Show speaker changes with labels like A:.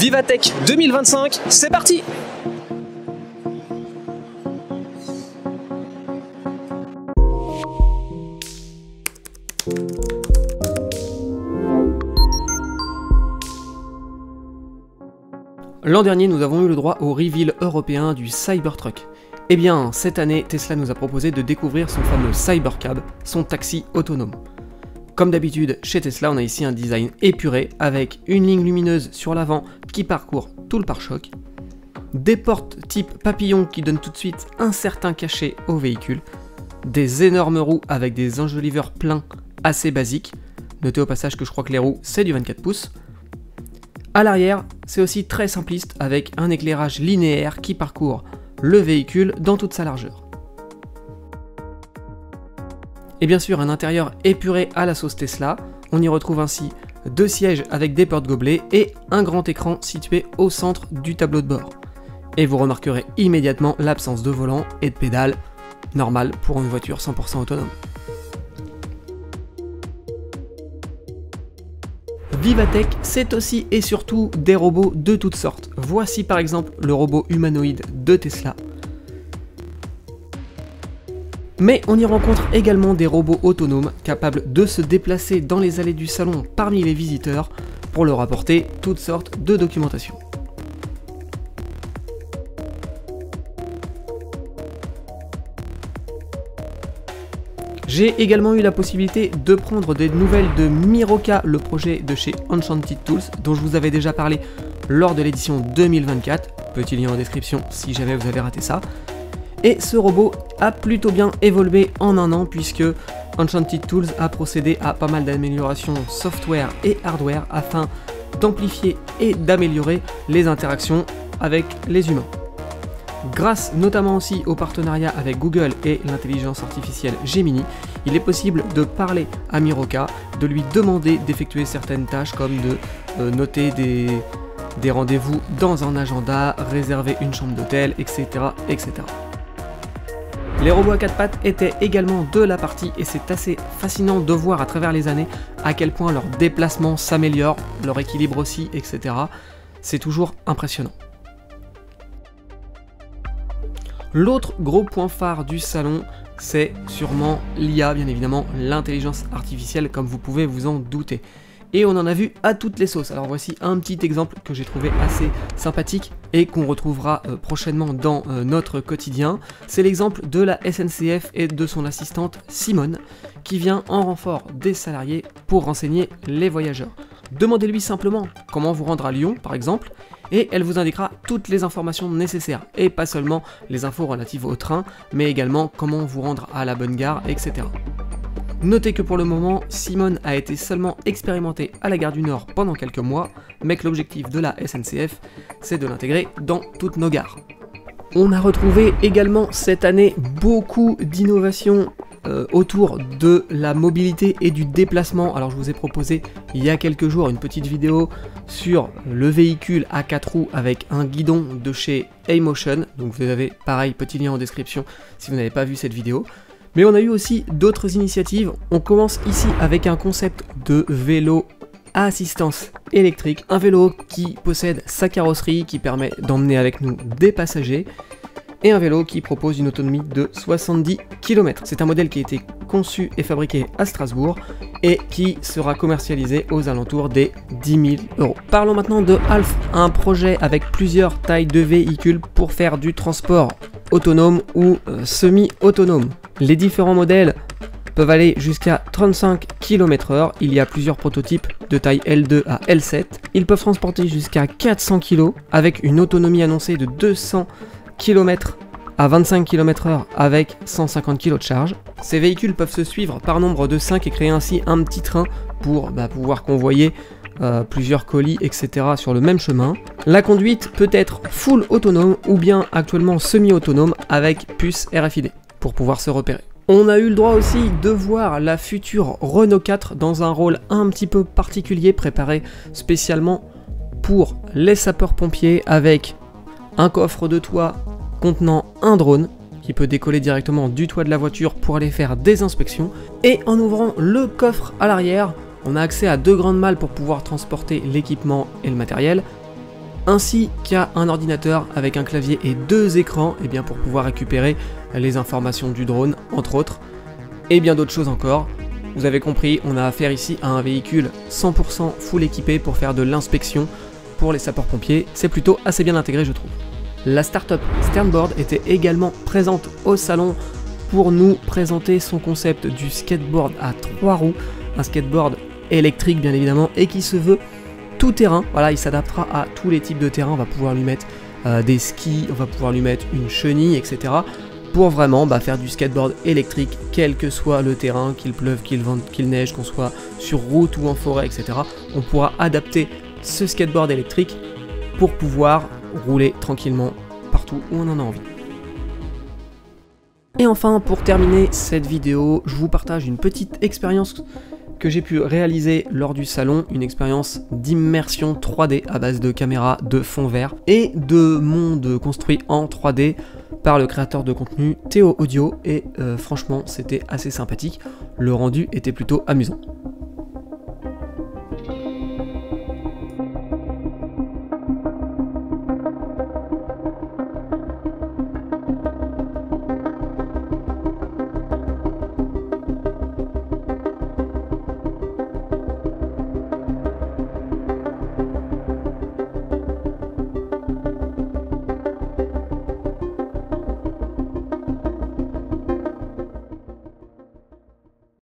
A: Vivatech 2025, c'est parti! L'an dernier, nous avons eu le droit au reveal européen du Cybertruck. Eh bien, cette année, Tesla nous a proposé de découvrir son fameux Cybercab, son taxi autonome. Comme d'habitude, chez Tesla, on a ici un design épuré, avec une ligne lumineuse sur l'avant qui parcourt tout le pare-choc, des portes type papillon qui donnent tout de suite un certain cachet au véhicule, des énormes roues avec des enjoliveurs pleins assez basiques, notez au passage que je crois que les roues c'est du 24 pouces, à l'arrière, c'est aussi très simpliste avec un éclairage linéaire qui parcourt le véhicule dans toute sa largeur. Et bien sûr, un intérieur épuré à la sauce Tesla. On y retrouve ainsi 2 sièges avec des porte-gobelets et un grand écran situé au centre du tableau de bord. Et vous remarquerez immédiatement l'absence de volant et de pédales, normal pour une voiture 100% autonome. Vivatech, c'est aussi et surtout des robots de toutes sortes. Voici par exemple le robot humanoïde de Tesla. Mais on y rencontre également des robots autonomes capables de se déplacer dans les allées du salon parmi les visiteurs pour leur apporter toutes sortes de documentation. J'ai également eu la possibilité de prendre des nouvelles de Miroca, le projet de chez Enchanted Tools, dont je vous avais déjà parlé lors de l'édition 2024, petit lien en description si jamais vous avez raté ça. Et ce robot a plutôt bien évolué en un an puisque Enchanted Tools a procédé à pas mal d'améliorations software et hardware afin d'amplifier et d'améliorer les interactions avec les humains. Grâce notamment aussi au partenariat avec Google et l'intelligence artificielle Gemini, il est possible de parler à Miroca, de lui demander d'effectuer certaines tâches comme de noter des rendez-vous dans un agenda, réserver une chambre d'hôtel, etc., etc. Les robots à 4 pattes étaient également de la partie et c'est assez fascinant de voir à travers les années à quel point leur déplacement s'améliore, leur équilibre aussi, etc. C'est toujours impressionnant. L'autre gros point phare du salon, c'est sûrement l'IA, bien évidemment, l'intelligence artificielle, comme vous pouvez vous en douter. Et on en a vu à toutes les sauces. Alors voici un petit exemple que j'ai trouvé assez sympathique et qu'on retrouvera prochainement dans notre quotidien. C'est l'exemple de la SNCF et de son assistante Simone, qui vient en renfort des salariés pour renseigner les voyageurs. Demandez-lui simplement comment vous rendre à Lyon, par exemple, et elle vous indiquera toutes les informations nécessaires, et pas seulement les infos relatives au train, mais également comment vous rendre à la bonne gare, etc. Notez que pour le moment, Simone a été seulement expérimentée à la gare du Nord pendant quelques mois, mais que l'objectif de la SNCF, c'est de l'intégrer dans toutes nos gares. On a retrouvé également cette année beaucoup d'innovations autour de la mobilité et du déplacement. Alors je vous ai proposé il y a quelques jours une petite vidéo sur le véhicule à 4 roues avec un guidon de chez A-Motion, donc vous avez pareil petit lien en description si vous n'avez pas vu cette vidéo. Mais on a eu aussi d'autres initiatives. On commence ici avec un concept de vélo à assistance électrique, un vélo qui possède sa carrosserie qui permet d'emmener avec nous des passagers, et un vélo qui propose une autonomie de 70 km. C'est un modèle qui a été conçu et fabriqué à Strasbourg et qui sera commercialisé aux alentours des 10 000 €. Parlons maintenant de Alf, un projet avec plusieurs tailles de véhicules pour faire du transport autonome ou semi-autonome. Les différents modèles peuvent aller jusqu'à 35 km/h. Il y a plusieurs prototypes de taille L2 à L7. Ils peuvent transporter jusqu'à 400 kg avec une autonomie annoncée de 200 km à 25 km/h avec 150 kg de charge. Ces véhicules peuvent se suivre par nombre de 5 et créer ainsi un petit train pour pouvoir convoyer plusieurs colis, etc. sur le même chemin. La conduite peut être full autonome ou bien actuellement semi-autonome avec puce RFID pour pouvoir se repérer. On a eu le droit aussi de voir la future Renault 4 dans un rôle un petit peu particulier préparé spécialement pour les sapeurs-pompiers avec un coffre de toit contenant un drone qui peut décoller directement du toit de la voiture pour aller faire des inspections. Et en ouvrant le coffre à l'arrière, on a accès à 2 grandes malles pour pouvoir transporter l'équipement et le matériel. ainsi qu'à un ordinateur avec un clavier et 2 écrans, et bien pour pouvoir récupérer les informations du drone, entre autres, et bien d'autres choses encore. Vous avez compris, on a affaire ici à un véhicule 100% full équipé pour faire de l'inspection pour les sapeurs-pompiers. C'est plutôt assez bien intégré, je trouve. La startup Sternboard était également présente au salon pour nous présenter son concept du skateboard à 3 roues, un skateboard électrique bien évidemment et qui se veut tout terrain. Voilà, il s'adaptera à tous les types de terrain. On va pouvoir lui mettre des skis, on va pouvoir lui mettre une chenille, etc. pour vraiment faire du skateboard électrique, quel que soit le terrain, qu'il pleuve, qu'il vente, qu'il neige, qu'on soit sur route ou en forêt, etc. On pourra adapter ce skateboard électrique pour pouvoir rouler tranquillement partout où on en a envie. Et enfin, pour terminer cette vidéo, je vous partage une petite expérience que j'ai pu réaliser lors du salon, une expérience d'immersion 3D à base de caméras de fond vert et de monde construit en 3D par le créateur de contenu Théo Audio, et franchement c'était assez sympathique, le rendu était plutôt amusant.